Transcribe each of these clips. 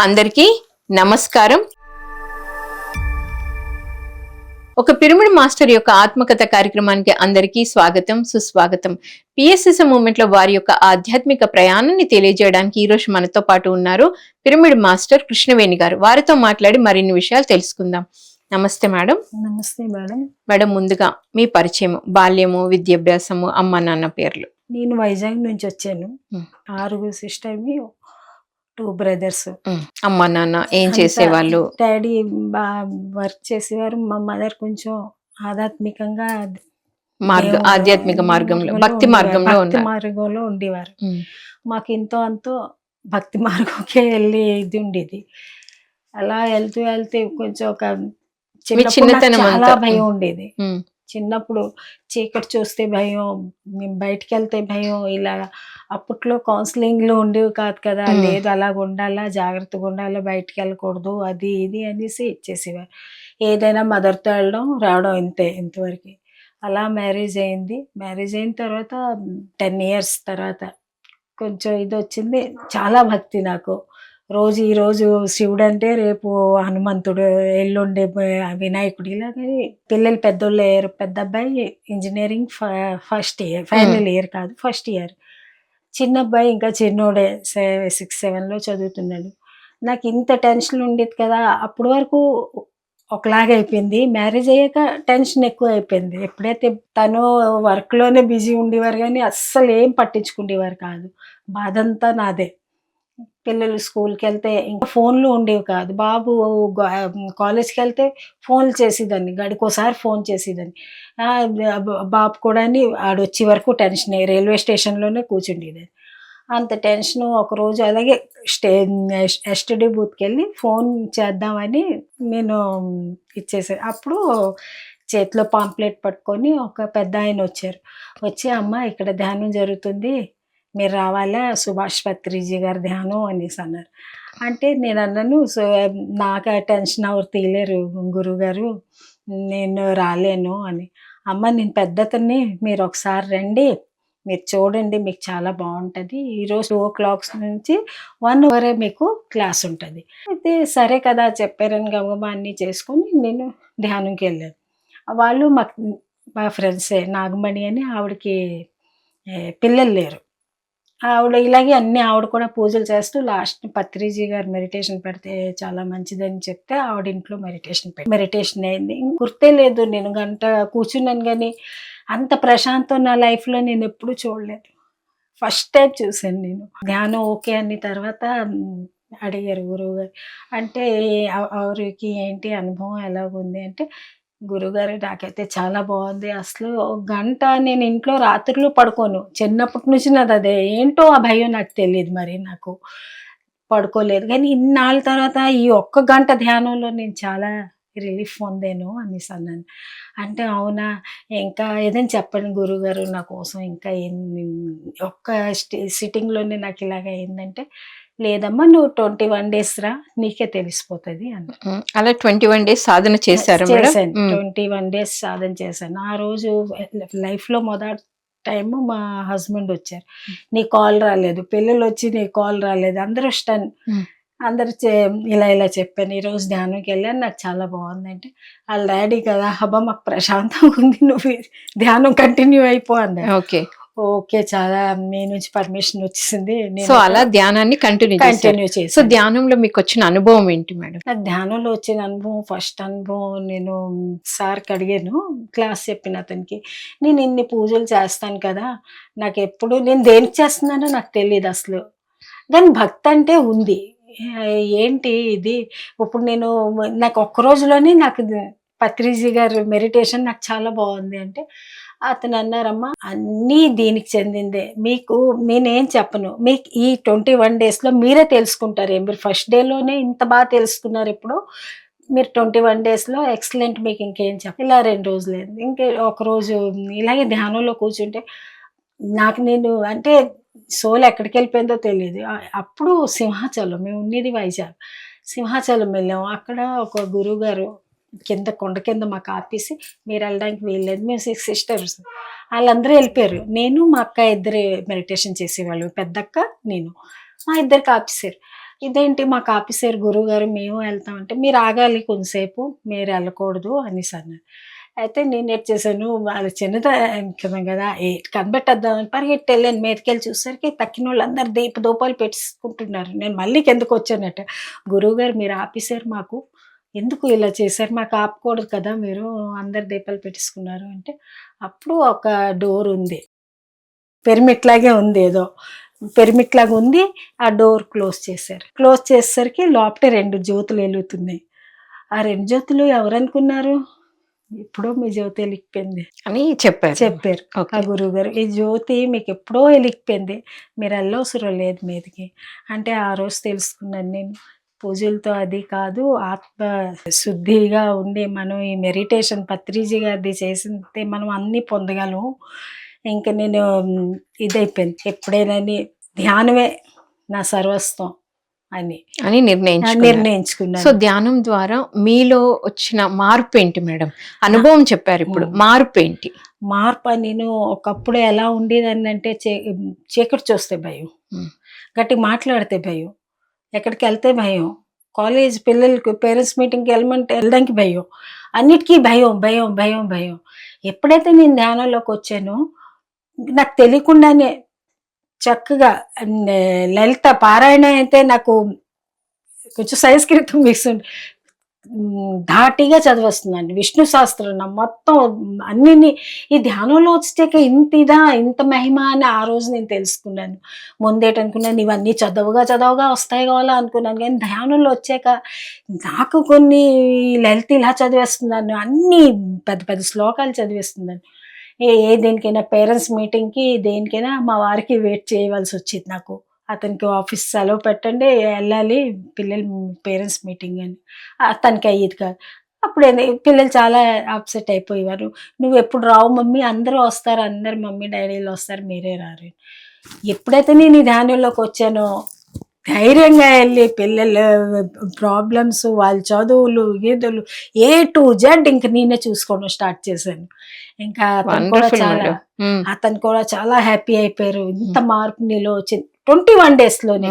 అందరికీ నమస్కారం. ఒక పిరమిడ్ మాస్టర్ యొక్క ఆత్మకథ కార్యక్రమానికి అందరికీ స్వాగతం, సుస్వాగతం. పిఎస్ఎస్ మూవ్మెంట్ లో వారి యొక్క ఆధ్యాత్మిక ప్రయాణాన్ని తెలియజేయడానికి ఈ రోజు మనతో పాటు ఉన్నారు పిరమిడ్ మాస్టర్ కృష్ణవేణి గారు. వారితో మాట్లాడి మరిన్ని విషయాలు తెలుసుకుందాం. నమస్తే మేడం. నమస్తే మేడం. మేడం, ముందుగా మీ పరిచయం, బాల్యము, విద్యాభ్యాసము, అమ్మ నాన్న పేర్లు. నేను వైజాగ్ నుంచి వచ్చాను. 6 సిస్టర్, 2 బ్రదర్స్. అమ్మ నాన్న ఏం చేసేవాళ్ళు? డాడీ వర్క్ చేసేవారు. మా మదర్ కొంచెం ఆధ్యాత్మికంగా ఆధ్యాత్మిక మార్గంలో, భక్తి మార్గంలో ఉండేవారు. మాకు ఎంతో అంతో భక్తి మార్గంకే వెళ్ళి ఇది ఉండేది. అలా వెళ్తూ కొంచెం ఒక చిన్నతనం చాలా భయం ఉండేది. చిన్నప్పుడు చీకటి చూస్తే భయం, బయటికి వెళ్తే భయం. ఇలా అప్పట్లో కౌన్సిలింగ్లు ఉండేవి కాదు కదా, లేదు అలాగ ఉండాలా, జాగ్రత్తగా ఉండాలా, బయటికి వెళ్ళకూడదు, అది ఇది అనేసి ఇచ్చేసేవారు. ఏదైనా మదర్తో వెళ్ళడం రావడం ఇంతవరకు. అలా మ్యారేజ్ అయింది. మ్యారేజ్ అయిన తర్వాత 10 years తర్వాత కొంచెం ఇది వచ్చింది. చాలా భక్తి నాకు. ఈరోజు శివుడు అంటే రేపు హనుమంతుడు, ఎల్లుండే వినాయకుడు, ఇలాగే పిల్లలు పెద్దోళ్ళు అయ్యారు. పెద్ద అబ్బాయి engineering first year, final year కాదు, ఫస్ట్ ఇయర్. చిన్న అబ్బాయి ఇంకా చిన్నోడే, 6, 7లో చదువుతున్నాడు. నాకు ఇంత టెన్షన్ ఉండేది కదా. అప్పటి వరకు ఒకలాగా అయిపోయింది. మ్యారేజ్ అయ్యాక టెన్షన్ ఎక్కువ అయిపోయింది. ఎప్పుడైతే తను వర్క్లోనే బిజీ ఉండేవారు కానీ అస్సలు ఏం పట్టించుకునేవారు కాదు. బాధ అంతా నాదే. పిల్లలు స్కూల్కి వెళ్తే ఇంకా ఫోన్లు ఉండేవి కాదు. బాబు కాలేజ్కి వెళ్తే ఫోన్లు చేసేదాన్ని, గడికోసారి ఫోన్ చేసేదాన్ని. బాబు కూడా ఆడొచ్చే వరకు టెన్షన్. రైల్వే స్టేషన్లోనే కూర్చుండేదాన్ని. అంత టెన్షన్. ఒకరోజు అలాగే ఎస్టీడీ బూత్కి వెళ్ళి ఫోన్ చేద్దామని నేను ఇచ్చేసాను. అప్పుడు చేతిలో పాంప్లెట్ పట్టుకొని ఒక పెద్ద ఆయన వచ్చి అమ్మ ఇక్కడ ధ్యానం జరుగుతుంది, మీరు రావాలా, సుభాష్ పత్రిజీ గారి ధ్యానం అనేసి అన్నారు. అంటే నేను అన్నాను, సో నాకు ఆ టెన్షన్ ఎవరు తీయలేరు గురువుగారు, నేను రాలేను అని. అమ్మ నేను పెద్దతని, మీరు ఒకసారి రండి, మీరు చూడండి, మీకు చాలా బాగుంటుంది. ఈరోజు 2 o'clock నుంచి 1 hour మీకు క్లాస్ ఉంటుంది. అయితే సరే కదా చెప్పారని గమగమా అన్నీ చేసుకొని నేను ధ్యానంకి వెళ్ళాను. వాళ్ళు మా ఫ్రెండ్సే. నాగమణి అని ఆవిడకి పిల్లలు లేరు. ఆవిడ ఇలాగే అన్ని ఆవిడ కూడా పూజలు చేస్తూ లాస్ట్ పత్రిజీ గారు మెడిటేషన్ పెడితే చాలా మంచిదని చెప్తే ఆవిడ ఇంట్లో మెడిటేషన్ అయింది. గుర్తే లేదు, నేను గంట కూర్చున్నాను కానీ అంత ప్రశాంతం నా లైఫ్లో నేను ఎప్పుడూ చూడలేదు. ఫస్ట్ టైం చూశాను నేను ధ్యానం. ఓకే అని తర్వాత అడిగారు గురువు గారు, అంటే ఆవిడకి ఏంటి అనుభవం ఎలాగుంది అంటే, గురుగారు నాకైతే చాలా బాగుంది. అసలు 1 గంట నేను ఇంట్లో రాత్రులు పడుకోను. చిన్నప్పటి నుంచి నాది అదే. ఏంటో ఆ భయం నాకు తెలియదు, మరి నాకు పడుకోలేదు. కానీ ఇన్నాళ్ళ తర్వాత ఈ 1 గంట ధ్యానంలో నేను చాలా రిలీఫ్ పొందాను అనేసి అన్నాను. అంటే అవునా, ఇంకా ఏదైనా చెప్పండి గురుగారు నా కోసం, ఇంకా ఒక్క సిట్టింగ్లోనే నాకు ఇలాగ అయిందంటే, లేదమ్మా నువ్వు 21 days రా, నీకే తెలిసిపోతుంది అన్న. అలా 21 days సాధన చేశారు? 21 days సాధన చేశాను. ఆ రోజు లైఫ్లో మొదటి టైం మా హస్బెండ్ వచ్చారు. నీ కాల్ రాలేదు, పిల్లలు వచ్చి నీ కాల్ రాలేదు, అందరూ స్టన్. అందరు ఇలా చెప్పాను, ఈరోజు ధ్యానంకి వెళ్ళాను, నాకు చాలా బాగుంది అంటే, వాళ్ళ డాడీ కదా, హబ్బా మాకు ప్రశాంతంగా ఉంది, నువ్వు ధ్యానం కంటిన్యూ అయిపో అన్నారు. ఓకే చాలా మీ నుంచి పర్మిషన్ వచ్చేసింది. సో అలా ధ్యానాన్ని కంటిన్యూ చేసి. సో ధ్యానంలో మీకు వచ్చిన అనుభవం ఏంటి మేడం? నాకు ధ్యానంలో వచ్చిన అనుభవం, ఫస్ట్ అనుభవం, నేను సార్కి అడిగాను, క్లాస్ చెప్పిన అతనికి, నేను ఇన్ని పూజలు చేస్తాను కదా, నాకు ఎప్పుడు నేను దేనికి చేస్తున్నానో నాకు తెలియదు అసలు, కానీ భక్తి అంటే ఉంది. ఏంటి ఇది, ఇప్పుడు నాకు ఒక్క రోజులోనే నాకు పత్రిజీ గారు మెడిటేషన్ నాకు చాలా బాగుంది అంటే, అతను అన్నారమ్మా అన్నీ దీనికి చెందిందే, మీకు నేనేం చెప్పను, మీకు ఈ 21 daysలో మీరే తెలుసుకుంటారు. మీరు ఫస్ట్ డేలోనే ఇంత బాగా తెలుసుకున్నారు, ఇప్పుడు మీరు 21 daysలో ఎక్సలెంట్, మీకు ఇంకేం చెప్ప. ఇలా 2 రోజులు అయింది. ఇంకే ఒకరోజు ఇలాగే ధ్యానంలో కూర్చుంటే నేను అంటే సోల్ ఎక్కడికి వెళ్ళిపోయిందో తెలియదు. అప్పుడు సింహాచలం, మేము ఉండేది వైజాగ్, సింహాచలం వెళ్ళాము. అక్కడ ఒక గురువు గారు కొండ కింద మాకు ఆపేసి, మీరు వెళ్ళడానికి వీల్లేదు, మేము 6 sisters, వాళ్ళందరూ వెళ్ళిపోయారు. నేను మా అక్క ఇద్దరు మెడిటేషన్ చేసేవాళ్ళు, పెద్దక్క నేను, మా ఇద్దరికి ఆపేసారు. ఇదేంటి మాకు ఆఫీసర్ గురువు గారు మేము వెళ్తామంటే, మీరు ఆగాలి కొంతసేపు, మీరు వెళ్ళకూడదు అనేసి అన్నారు. అయితే నేను ఏటి చేశాను, వాళ్ళ చిన్నతనం కదా కనిపెట్టేద్దామని పరిగెట్టి వెళ్ళాను. మీదకెళ్ళి చూసేసరికి తక్కిన వాళ్ళందరూ దీపాలు పెట్టేసుకుంటున్నారు. నేను మళ్ళీ కిందకు వచ్చానట. గురువు గారు మీరు ఆఫీసర్, మాకు ఎందుకు ఇలా చేశారు, మాకు ఆపకూడదు కదా, మీరు అందరు దీపాలు పెట్టేసుకున్నారు అంటే, అప్పుడు ఒక డోర్ ఉంది, పిరమిడ్ లాగే ఉంది, ఏదో పిరమిడ్ లాగా ఉంది. ఆ డోర్ క్లోజ్ చేశారు. క్లోజ్ చేసేసరికి లోపల 2 జ్యోతులు వెలుగుతున్నాయి. ఆ 2 జ్యోతులు ఎవరనుకున్నారు, ఎప్పుడో మీ జ్యోతి వెలిగిపోయింది అని చెప్పారు. ఆ గురువు గారు. ఈ జ్యోతి మీకు ఎప్పుడో వెలిగిపోయింది, మీరు వెళ్ళవసరం లేదు మీదకి అంటే. ఆ రోజు తెలుసుకున్నాను నేను, పూజలతో అది కాదు, ఆత్మ శుద్ధిగా ఉండి మనం ఈ మెడిటేషన్ పత్రిజీ గారిది చేసింటే మనం అన్నీ పొందగలం. ఇంకా నేను ఇదైపోయింది, ఎప్పుడైనా ధ్యానమే నా సర్వస్వం అని నిర్ణయించుకున్నాను. సో ధ్యానం ద్వారా మీలో వచ్చిన మార్పు ఏంటి మేడం? అనుభవం చెప్పారు, ఇప్పుడు మార్పు ఏంటి? మార్పు నేను ఒకప్పుడు ఎలా ఉండేదాన్ని అంటే, చీకటి చూస్తే భయం, గట్టి మాట్లాడితే భయం, ఎక్కడికి వెళ్తే భయం, కాలేజ్ పిల్లలకి పేరెంట్స్ మీటింగ్కి వెళ్ళడానికి భయం, అన్నిటికీ భయం భయం భయం భయం. ఎప్పుడైతే నేను ధ్యానంలోకి వచ్చానో నాకు తెలియకుండానే చక్కగా లలిత పారాయణ అయితే నాకు కొంచెం సంస్కృతం మిక్స్ ధాటిగా చదివేస్తుందండి. విష్ణు సహస్రం మొత్తం అన్ని ఈ ధ్యానంలో వచ్చాక ఇంత మహిమ అని ఆ రోజు నేను తెలుసుకున్నాను. ముందేటనుకున్నాను, ఇవన్నీ చదవగా వస్తాయి కావాలా అనుకున్నాను, కానీ ధ్యానంలో వచ్చాక నాకు కొన్ని లలిత ఇలా చదివేస్తున్నాను, అన్ని పెద్ద పెద్ద శ్లోకాలు చదివేస్తున్నాను. దేనికైనా పేరెంట్స్ మీటింగ్కి దేనికైనా మా వారికి వెయిట్ చేయవలసి వచ్చింది. నాకు అతనికి ఆఫీస్ సెలవు పెట్టండి, వెళ్ళాలి పిల్లలు పేరెంట్స్ మీటింగ్ అని, అతనికి అయ్యేది కాదు. అప్పుడు పిల్లలు చాలా అప్సెట్ అయిపోయేవారు. నువ్వు ఎప్పుడు రావు మమ్మీ, అందరూ వస్తారు, అందరు మమ్మీ డాడీలు వస్తారు, మీరే రారు. ఎప్పుడైతే నేను ఈ ధ్యానంలోకి వచ్చానో ధైర్యంగా వెళ్ళి పిల్లల ప్రాబ్లమ్స్, వాళ్ళ చదువులు గీదులు A to Z ఇంక నేనే చూసుకోవడం స్టార్ట్ చేశాను. ఇంకా అతను కూడా చాలా హ్యాపీ అయిపోయారు. ఇంత మార్పు నీలో వచ్చింది 21 days లోనే.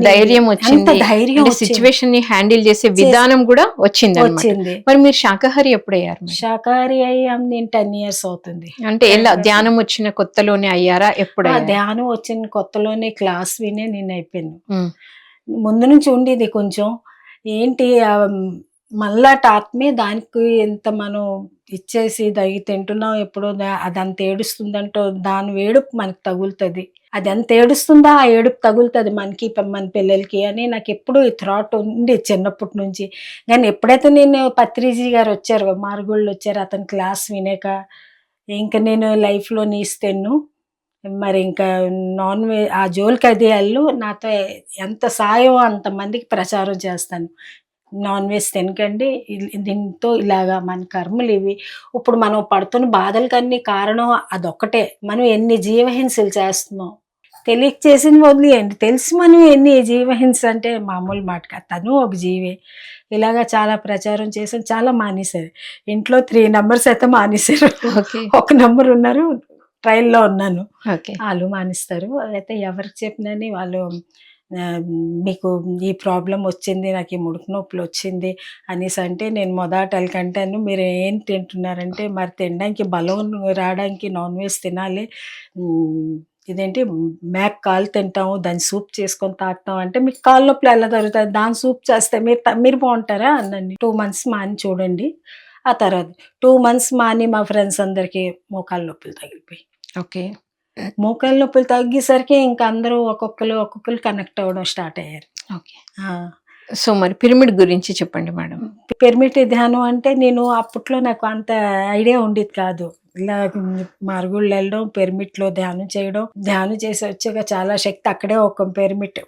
ధైర్యం వచ్చింది, సిచ్యువేషన్ ని హ్యాండిల్ చేసే విధానం కూడా వచ్చింది. మరి మీరు శాకాహారి ఎప్పుడయ్యారు? శాకాహారి అయ్యాం నేను 10 years అవుతుంది. అంటే ఎలా ధ్యానం వచ్చిన కొత్తలోనే అయ్యారా? ఎప్పుడు ధ్యానం వచ్చిన కొత్తలోనే క్లాస్ వినే నేను అయిపోయాను. ముందు నుంచి ఉండేది కొంచెం ఏంటి, మళ్ళాట ఆత్మే, దానికి ఎంత మనం ఇచ్చేసి దగి తింటున్నాం, ఎప్పుడో అదంత ఏడుస్తుందంటో దాని వేడుపు మనకు తగులుతుంది, అది ఎంత ఏడుస్తుందా ఆ ఏడుపు తగులుతుంది మనకి, మన పిల్లలకి అని నాకు ఎప్పుడు ఈ థాట్ ఉంది చిన్నప్పటి నుంచి. కానీ ఎప్పుడైతే నేను పత్రిజీ గారు వచ్చారు, మారుగుళ్ళు వచ్చారు, అతని క్లాస్ వినేక ఇంకా నేను లైఫ్లో నీస్తాను. మరి ఇంకా నాన్ వెజ్ ఆ జోలికి అది అల్లు నాతో ఎంత సాయం అంతమందికి ప్రచారం చేస్తాను. నాన్ వెజ్ తినకండి, దీంతో ఇలాగా మన కర్మలు ఇవి. ఇప్పుడు మనం పడుతున్న బాధలకన్నీ కారణం అదొక్కటే. మనం ఎన్ని జీవహింసలు చేస్తున్నాం, తెలియక చేసిన వదిలేయండి, తెలిసి మనం ఎన్ని జీవహింస అంటే మామూలు మాట కాదు, తను ఒక జీవే. ఇలాగా చాలా ప్రచారం చేసాను, చాలా మానేశారు. ఇంట్లో 3 numbers అయితే మానేశారు, ఒక నెంబర్ ఉన్నారు, ట్రైల్లో ఉన్నాను, వాళ్ళు మానేస్తారు. అయితే ఎవరికి చెప్పినని వాళ్ళు మీకు ఈ ప్రాబ్లం వచ్చింది, నాకు ఈ ముడుకు నొప్పులు వచ్చింది అనేసి అంటే, నేను మొదటలకి అంటాను, మీరు ఏం తింటున్నారంటే, మరి తినడానికి బలం రావడానికి నాన్ వెజ్ తినాలి, ఇదేంటి మేక కాలు తింటాము, దాన్ని సూప్ చేసుకొని తాగుతాం అంటే, మీకు కాళ్ళ నొప్పులు ఎలా తగ్గుతుంది, దాని సూప్ చేస్తే మీరు బాగుంటారా అనండి. 2 months మాని చూడండి. ఆ తర్వాత 2 months మాని మా ఫ్రెండ్స్ అందరికీ మోకాళ్ళ నొప్పులు తగిలిపోయి, మోకాళ్ళ నొప్పులు తగ్గేసరికి ఇంకా అందరూ ఒక్కొక్కరు కనెక్ట్ అవ్వడం స్టార్ట్ అయ్యారు. సో మరి పిరమిడ్ గురించి చెప్పండి మేడం. పిరమిడ్ ధ్యానం అంటే నేను అప్పట్లో నాకు అంత ఐడియా ఉండేది కాదు. ఇలా మారుగుళ్ళు వెళ్ళడం, పిరమిడ్లో ధ్యానం చేయడం, ధ్యానం చేసి వచ్చాక చాలా శక్తి. అక్కడే ఒక పిరమిడ్,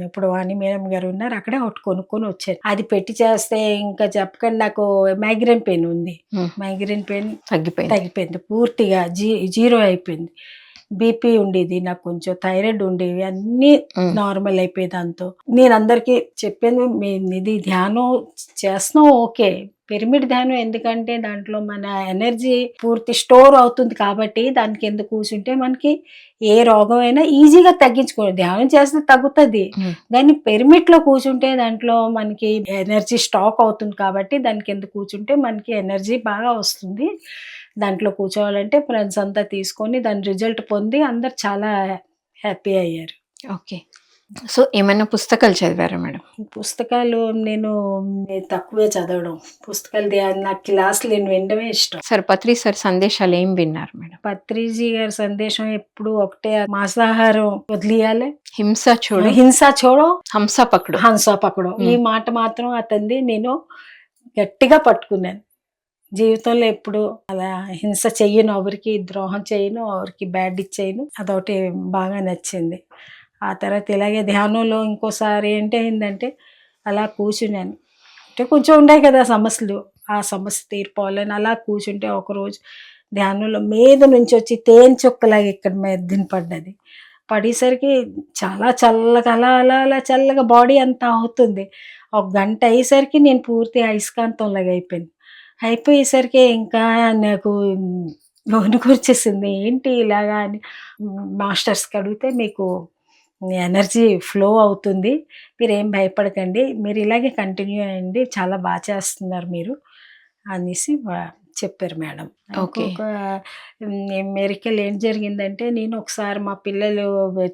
ఇప్పుడు వాణి మేడం గారు ఉన్నారు, అక్కడే ఒకటి కొనుక్కొని వచ్చాను. అది పెట్టి చేస్తే ఇంకా చెప్పకండి, నాకు మైగ్రేన్ పెయిన్ ఉంది. మైగ్రేన్ పెయిన్ తగ్గిపోయింది పూర్తిగా, జీరో అయిపోయింది. బీపీ ఉండేది, నాకు కొంచెం థైరాయిడ్ ఉండేవి, అన్నీ ఉమ్, నార్మల్ అయిపోయి దాంతో. నేను అందరికీ చెప్పాను, మేము ఇది ధ్యానం చేస్తున్నాం ఓకే, పిరమిడ్ ధ్యానం ఎందుకంటే దాంట్లో మన ఎనర్జీ పూర్తి స్టోర్ అవుతుంది కాబట్టి దాని కింద కూర్చుంటే మనకి ఏ రోగం అయినా ఈజీగా తగ్గించుకోవాలి. ధ్యానం చేస్తే తగ్గుతుంది, ఉమ్. కానీ పిరమిడ్ లో కూర్చుంటే దాంట్లో మనకి ఎనర్జీ స్టాక్ అవుతుంది కాబట్టి దాని కింద కూర్చుంటే మనకి ఎనర్జీ బాగా వస్తుంది. దాంట్లో కూర్చోవాలంటే ఫ్రెండ్స్ అంతా తీసుకొని దాని రిజల్ట్ పొంది అందరు చాలా హ్యాపీ అయ్యారు. ఓకే. సో ఏమైనా పుస్తకాలు చదివారా మేడం? పుస్తకాలు నేను తక్కువే చదవడం. పుస్తకాలు నాకు క్లాసులు నేను వినడమే ఇష్టం. సార్ పత్రి సార్ సందేశాలు ఏం విన్నారు మేడం? పత్రిజీ గారి సందేశం ఎప్పుడు ఒకటే, మాంసాహారం వదిలియాలి, హింస చూడు, హింస చూడో, హంస పకడు. హంస పకడం. ఈ మాట మాత్రం అతనిది నేను గట్టిగా పట్టుకున్నాను. జీవితంలో ఎప్పుడు అలా హింస చెయ్యను, ఎవరికి ద్రోహం చేయను, ఎవరికి బ్యాడ్ ఇచ్చేయను. అదొకటి బాగా నచ్చింది. ఆ తర్వాత ఇలాగే ధ్యానంలో ఇంకోసారి ఏంటంటే అలా కూర్చున్నాను. అంటే కొంచెం ఉన్నాయి కదా సమస్యలు, ఆ సమస్య తీరిపోవాలని అలా కూర్చుంటే ఒకరోజు ధ్యానంలో మీద నుంచి వచ్చి తేనె చుక్కలాగా ఇక్కడ మీద దినపడ్డది. పడేసరికి చాలా చల్లగా అలా అలా అలా చల్లగా బాడీ అంతా అవుతుంది. ఒక గంట అయ్యేసరికి నేను పూర్తి అయస్కాంతంలాగా అయిపోయేసరికి ఇంకా నాకు వణుకు వచ్చేసింది. ఏంటి ఇలాగా అని మాస్టర్స్కి అడిగితే, మీకు ఎనర్జీ ఫ్లో అవుతుంది, మీరేం భయపడకండి, మీరు ఇలాగే కంటిన్యూ అయ్యండి, చాలా బాగా చేస్తున్నారు మీరు అనేసి చెప్పారు మేడం. ఓకే. ఇంకొక మెరికల్ ఏం జరిగిందంటే, నేను ఒకసారి మా పిల్లలు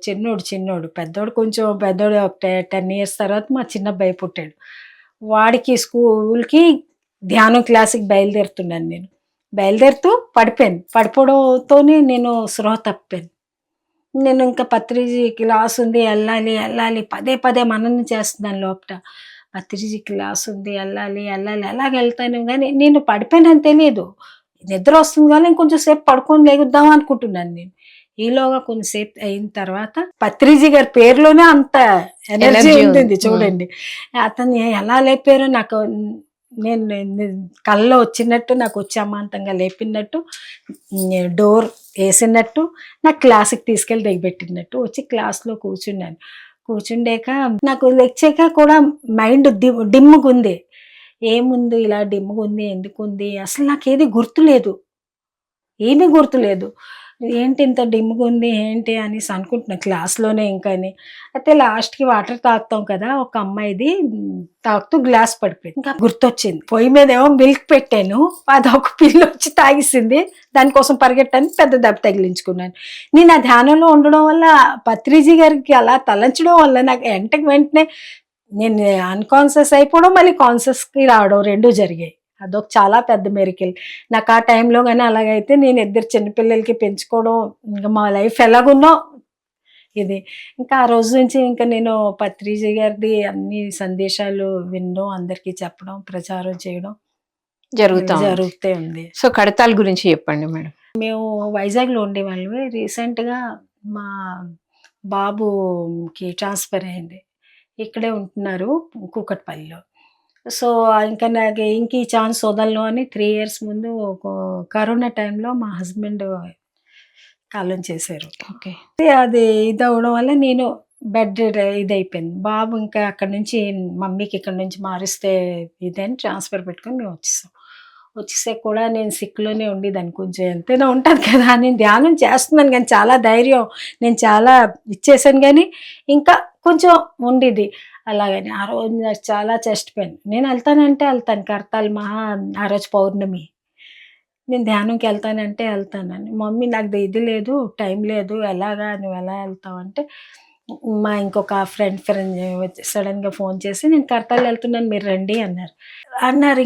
చిన్నోడు పెద్దోడు కొంచెం పెద్దోడు ఒక 10 years తర్వాత మా చిన్న అబ్బాయి పుట్టాడు. వాడికి స్కూల్కి ధ్యానం క్లాస్కి బయలుదేరుతున్నాను. నేను బయలుదేరుతూ పడిపోయాను. పడిపోవడంతోనే నేను స్పృహ తప్పాను. నేను ఇంకా పత్రిజీ క్లాస్ ఉంది, వెళ్ళాలి వెళ్ళాలి పదే పదే మననం చేస్తున్నాను లోపట. పత్రిజీ క్లాస్ ఉంది, వెళ్ళాలి వెళ్ళాలి అలాగ వెళ్తాను, కానీ నేను పడిపోయానని తెలియదు. నిద్ర వస్తుంది కానీ ఇంకొంచెం సేపు పడుకొని లేగుద్దాం అనుకుంటున్నాను నేను. ఈలోగా కొంచెంసేపు అయిన తర్వాత పత్రిజీ గారి పేరులోనే అంత ఎనర్జీ ఉంటుంది చూడండి. అతను ఎలా లేపారో నాకు, నేను కళ్ళలో వచ్చినట్టు, నాకు వచ్చి అమాంతంగా లేపినట్టు, డోర్ వేసినట్టు, నాకు క్లాస్కి తీసుకెళ్ళి దిగబెట్టినట్టు వచ్చి క్లాస్లో కూర్చున్నాను. కూర్చుండాక నాకు లెక్చాక కూడా మైండ్ డిమ్గా ఉంది. ఏముంది ఇలా డిమ్గా ఉంది, ఎందుకు ఉంది, అసలు నాకేది గుర్తులేదు, ఏమీ గుర్తులేదు. ఏంటి ఇంత డిమ్గా ఉంది ఏంటి అనేసి అనుకుంటున్నాను క్లాస్లోనే. ఇంకాని అయితే లాస్ట్కి వాటర్ తాగుతాం కదా, ఒక అమ్మాయిది తాగుతూ గ్లాస్ పడిపోయింది. ఇంకా గుర్తొచ్చింది, పొయ్యి మీద ఏమో మిల్క్ పెట్టాను, అది ఒక పిల్ల వచ్చి తాగిసింది, దానికోసం పరిగెట్టాను, పెద్ద దెబ్బ తగిలించుకున్నాను. నేను ఆ ధ్యానంలో ఉండడం వల్ల, పత్రిజీ గారికి అలా తలంచడం వల్ల నాకు వెంటనే నేను అన్కాన్షియస్ అయిపోవడం, మళ్ళీ కాన్షియస్కి రావడం రెండూ జరిగాయి. అదొక చాలా పెద్ద మెరికల్ నాకు ఆ టైంలో. కానీ అలాగైతే నేను 2 చిన్నపిల్లలకి పెంచుకోవడం, ఇంకా మా లైఫ్ ఎలాగున్నో ఇది. ఇంకా ఆ రోజు నుంచి ఇంకా నేను పత్రిజీ గారిది అన్ని సందేశాలు వినడం, అందరికీ చెప్పడం, ప్రచారం చేయడం జరుగుతూ ఉంది. సో కడతాల గురించి చెప్పండి మేడం. మేము వైజాగ్లో ఉండేవాళ్ళమే. రీసెంట్గా మా బాబుకి ట్రాన్స్ఫర్ అయింది, ఇక్కడే ఉంటున్నారు కూకట్పల్లిలో. సో ఇంకా నాకు ఇంక ఈ ఛాన్స్ వదలను అని 3 years ముందు కరోనా టైంలో మా హస్బెండ్ కాలం చేశారు. ఓకే. అది ఇదవడం వల్ల నేను బెడ్ ఇదైపోయింది. బాబు ఇంకా అక్కడ నుంచి మమ్మీకి ఇక్కడ నుంచి మారిస్తే ఇదని ట్రాన్స్ఫర్ పెట్టుకొని మేము వచ్చేసాక కూడా నేను సిక్లోనే ఉండేదాన్ని. కొంచెం ఎంతైనా ఉంటుంది కదా, నేను ధ్యానం చేస్తున్నాను కానీ చాలా ధైర్యం, నేను చాలా ఇచ్చేసాను, కానీ ఇంకా కొంచెం ఉండేది అలాగని. ఆ రోజు నాకు చాలా చెస్ట్ పెయిన్. నేను వెళ్తానంటే వెళ్తాను, కర్తాల్ మహా ఆ రోజు పౌర్ణమి, నేను ధ్యానంకి వెళ్తానంటే వెళ్తానని. మమ్మీ నాకు ఇది లేదు, టైం లేదు, ఎలాగా నువ్వు ఎలా వెళ్తావు అంటే, మా ఇంకొక ఫ్రెండ్ సడన్గా ఫోన్ చేసి, నేను కర్తాల్ వెళ్తున్నాను మీరు రండి అన్నారు.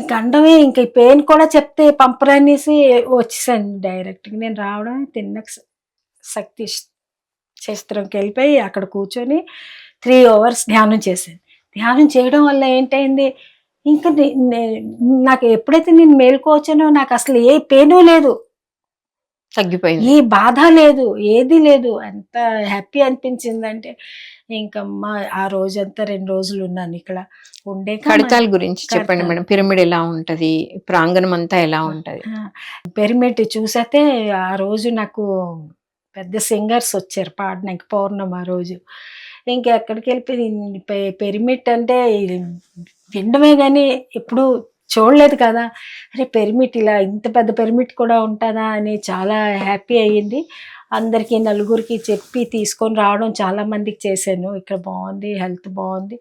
ఇంక అండమే, ఇంక ఈ పెయిన్ కూడా చెప్తే పంపరనేసి వచ్చేసాను డైరెక్ట్గా. నేను రావడం తిన్న శక్తి క్షేత్రంకి వెళ్ళిపోయి అక్కడ కూర్చొని 3 hours ధ్యానం చేశాను. ధ్యానం చేయడం వల్ల ఏంటైంది, ఇంకా నాకు ఎప్పుడైతే నేను మేలుకోవచ్చానో నాకు అసలు ఏ పెయిన్ లేదు, తగ్గిపోయింది, ఏ బాధ లేదు, ఏది లేదు. ఎంత హ్యాపీ అనిపించిందంటే ఇంకా ఆ రోజంతా 2 రోజులు ఉన్నాను ఇక్కడ ఉండే. కడతాల గురించి చెప్పండి మేడం. పిరమిడ్ ఎలా ఉంటది, ప్రాంగణం అంతా ఎలా ఉంటది? పిరమిడ్ చూసైతే ఆ రోజు నాకు పెద్ద సింగర్స్ వచ్చారు పాడడానికి పౌర్ణమి ఆ రోజు. ఇంకా ఎక్కడికి వెళ్ళిపోయింది పిరమిడ్ అంటే ఇది వినడమే కానీ ఎప్పుడు చూడలేదు కదా. అరే పిరమిడ్ ఇలా ఇంత పెద్ద పిరమిడ్ కూడా ఉంటుందా అని చాలా హ్యాపీ అయ్యింది. అందరికీ నలుగురికి చెప్పి తీసుకొని రావడం చాలా మందికి చేశాను. ఇక్కడ బాగుంది, హెల్త్ బాగుంది.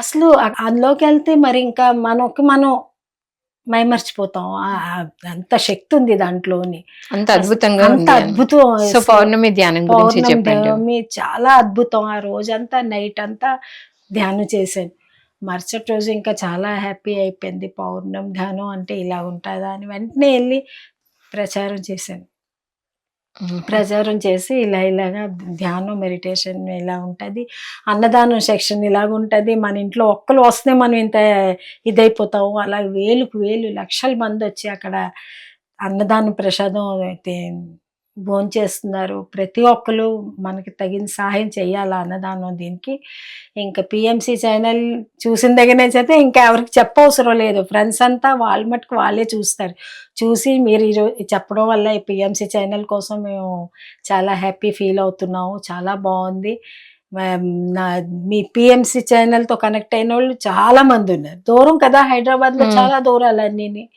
అసలు అందులోకి వెళ్తే మరి ఇంకా మనం మైమర్చిపోతాం. అంత శక్తి ఉంది దాంట్లోని. అంత అద్భుతంగా అంత ఉంది అని. అద్భుతం. సో పౌర్ణమి ధ్యానం గురించి పౌర్ణమి చెప్పండి. దేవమి చాలా అద్భుతం. ఆ రోజంతా నైట్ అంతా ధ్యానం చేశాను. మరుసటి రోజు ఇంకా చాలా హ్యాపీ అయిపోయింది. పౌర్ణమి ధ్యానం అంటే ఇలా ఉంటుందా అని వెంటనే వెళ్ళి ప్రచారం చేశాను. ప్రచారం చేసి ఇలాగా ధ్యానం మెడిటేషన్ ఇలా ఉంటుంది, అన్నదానం సెక్షన్ ఇలాగ ఉంటుంది. మన ఇంట్లో ఒక్కరు వస్తే మనం ఇంత ఇదైపోతాము. అలా వేలుకు వేలు లక్షల మంది వచ్చి అక్కడ అన్నదానం ప్రసాదం అయితే భోంచేస్తున్నారు. ప్రతి ఒక్కరు మనకి తగిన సహాయం చేయాలి అన్నదానం దీనికి. ఇంకా పిఎంసి ఛానల్ చూసిన దగ్గర నుంచి అయితే ఇంకా ఎవరికి చెప్పవసరం లేదు. ఫ్రెండ్స్ అంతా వాళ్ళ మటుకు వాళ్ళే చూస్తారు. చూసి మీరు ఈరోజు చెప్పడం వల్ల ఈ పిఎంసి ఛానల్ కోసం మేము చాలా హ్యాపీ ఫీల్ అవుతున్నాము. చాలా బాగుంది. మీ పిఎంసి ఛానల్తో కనెక్ట్ అయిన వాళ్ళు చాలా మంది ఉన్నారు. దూరం కదా, హైదరాబాద్లో చాలా దూరాలు అన్నీ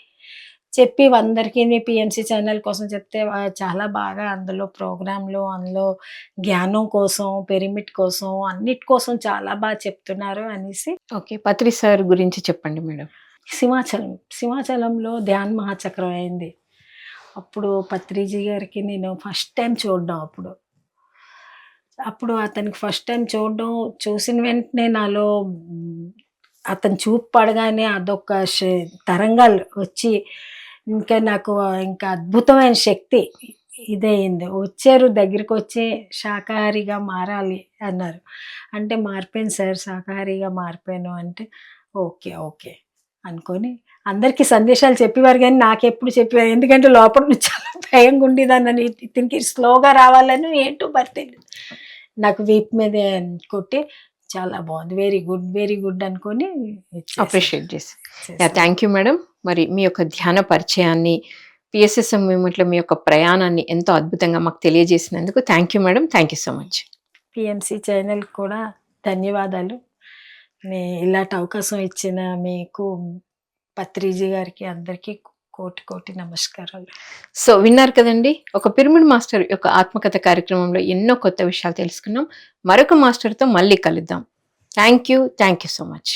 చెప్పి అందరికీ పిఎంసి ఛానల్ కోసం చెప్తే చాలా బాగా అందులో ప్రోగ్రాంలు, అందులో జ్ఞానం కోసం, పిరమిడ్ కోసం, అన్నిటి కోసం చాలా బాగా చెప్తున్నారు అనేసి. ఓకే, పత్రి సార్ గురించి చెప్పండి మేడం. సింహాచలంలో ధ్యాన్ మహాచక్రం అయింది. అప్పుడు పత్రిజీ గారికి నేను ఫస్ట్ టైం చూడడం. అప్పుడు అతనికి ఫస్ట్ టైం చూసిన వెంటనే నాలో అతను చూపు పడగానే అదొక తరంగాలు వచ్చి ఇంకా నాకు ఇంకా అద్భుతమైన శక్తి ఇదయింది. వచ్చారు దగ్గరికి వచ్చి శాకాహారిగా మారాలి అన్నారు. అంటే మారిపోయాను సార్, శాకాహారిగా మారిపోయాను అంటే ఓకే ఓకే అనుకొని అందరికీ సందేశాలు చెప్పేవారు కానీ నాకెప్పుడు చెప్పేవారు. ఎందుకంటే లోపల నుంచి చాలా భయంగా ఉండేదాన్ని. ఇతనికి స్లోగా రావాలని ఏంటో బర్తలేదు. నాకు వీప్ మీద కొట్టి చాలా బాగుంది, వెరీ గుడ్ అనుకొని అప్రిషియేట్ చేసి. Thank you madam. మరి మీ యొక్క ధ్యాన పరిచయాన్ని, పిఎస్ఎస్ఎం మూవ్మెంట్లో మీ యొక్క ప్రయాణాన్ని ఎంతో అద్భుతంగా మాకు తెలియజేసినందుకు thank you madam. Thank you so much. PMC channel కూడా ధన్యవాదాలు. ఇలాంటి అవకాశం ఇచ్చిన మీకు, పత్రిజీ గారికి, అందరికీ కోటి నమస్కారాలు. సో విన్నారు కదండి, ఒక పిరమిడ్ మాస్టర్ యొక్క ఆత్మకథ కార్యక్రమంలో ఎన్నో కొత్త విషయాలు తెలుసుకున్నాం. మరొక మాస్టర్తో మళ్ళీ కలుద్దాం. Thank you so much.